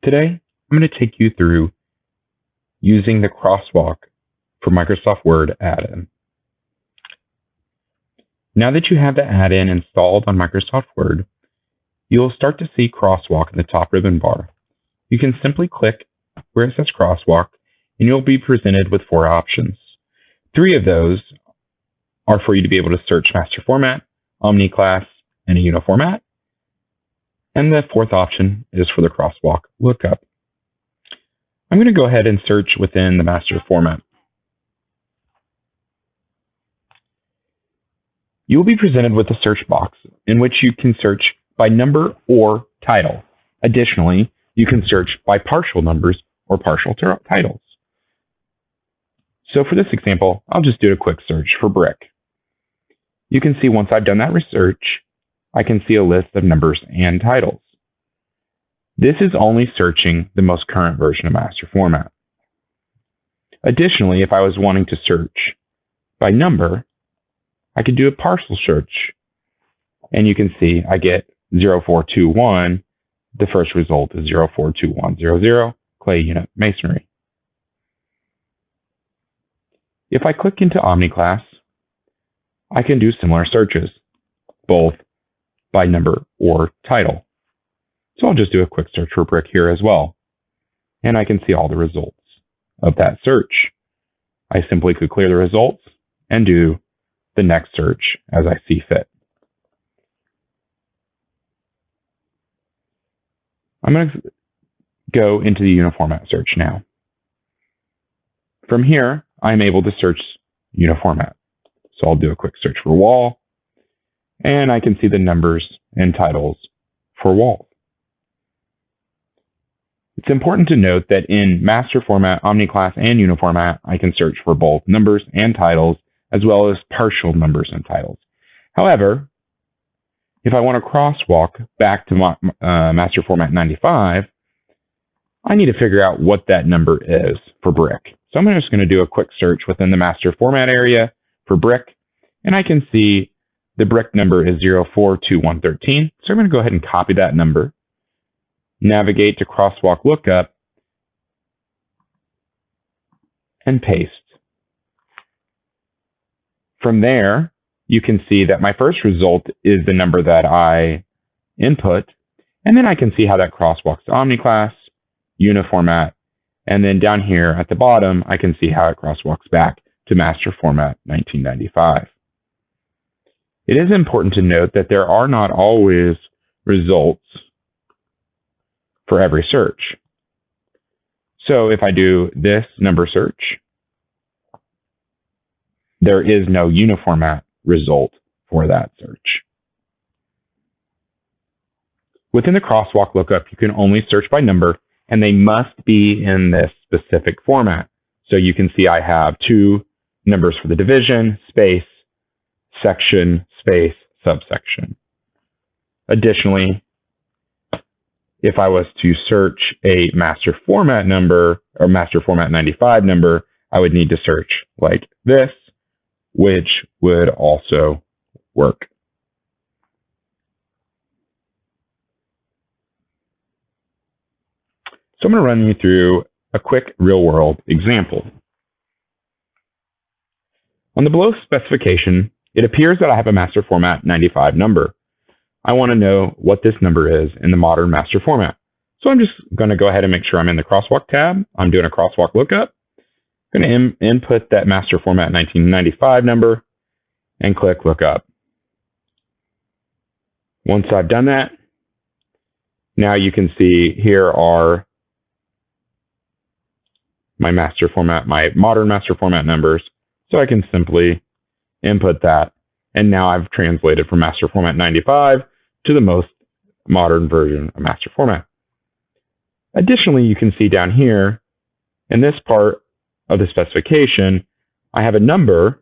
Today, I'm going to take you through using the crosswalk for Microsoft Word add-in. Now that you have the add-in installed on Microsoft Word, you'll start to see crosswalk in the top ribbon bar. You can simply click where it says crosswalk, and you'll be presented with 4 options. 3 of those are for you to be able to search MasterFormat, OmniClass, and a UniFormat. And the 4th option is for the crosswalk lookup. I'm going to go ahead and search within the MasterFormat. You will be presented with a search box in which you can search by number or title. Additionally, you can search by partial numbers or partial titles. So for this example, I'll just do a quick search for brick. You can see once I've done that research, I can see a list of numbers and titles. This is only searching the most current version of MasterFormat. Additionally, if I was wanting to search by number, I could do a partial search. And you can see I get 0421. The first result is 042100, clay unit masonry. If I click into OmniClass, I can do similar searches, both by number or title. So I'll just do a quick search for brick here as well. And I can see all the results of that search. I simply could clear the results and do the next search as I see fit. I'm going to go into the UniFormat search now. From here, I'm able to search UniFormat. So I'll do a quick search for wall, and I can see the numbers and titles for walls. It's important to note that in MasterFormat, OmniClass, and UniFormat, I can search for both numbers and titles, as well as partial numbers and titles. However, if I want to crosswalk back to MasterFormat 95, I need to figure out what that number is for brick. So I'm just going to do a quick search within the MasterFormat area for brick, and I can see the brick number is 042113. So I'm going to go ahead and copy that number, navigate to crosswalk lookup, and paste. From there, you can see that my first result is the number that I input, and then I can see how that crosswalks to OmniClass, UniFormat, and then down here at the bottom, I can see how it crosswalks back to MasterFormat 1995. It is important to note that there are not always results for every search. So if I do this number search, there is no UniFormat result for that search. Within the crosswalk lookup, you can only search by number, and they must be in this specific format. So you can see I have 2 numbers for the division, space, section, space, subsection. Additionally, if I was to search a MasterFormat number or MasterFormat 95 number, I would need to search like this, which would also work. So I'm going to run you through a quick real-world example. On the below specification, it appears that I have a MasterFormat 95 number. I want to know what this number is in the modern MasterFormat. So I'm just going to go ahead and make sure I'm in the crosswalk tab. I'm doing a crosswalk lookup. I'm going to input that MasterFormat 1995 number and click lookup. Once I've done that, now you can see here are my modern MasterFormat numbers. So I can simply input that, and now I've translated from MasterFormat 95 to the most modern version of MasterFormat. Additionally, you can see down here, in this part of the specification, I have a number,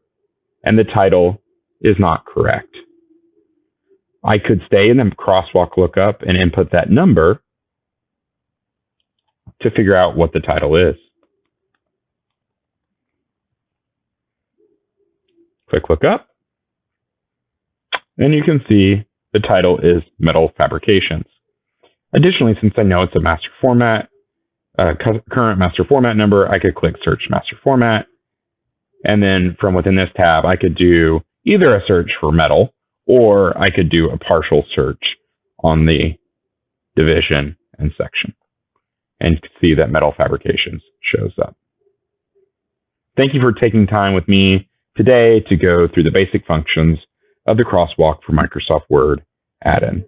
and the title is not correct. I could stay in the crosswalk lookup and input that number to figure out what the title is. Click lookup, and you can see the title is Metal Fabrications. Additionally, since I know it's a master format, current master format number, I could click search master format. And then from within this tab, I could do either a search for metal, or I could do a partial search on the division and section. And you can see that metal fabrications shows up. Thank you for taking time with me today to go through the basic functions of the crosswalk for Microsoft Word add-in.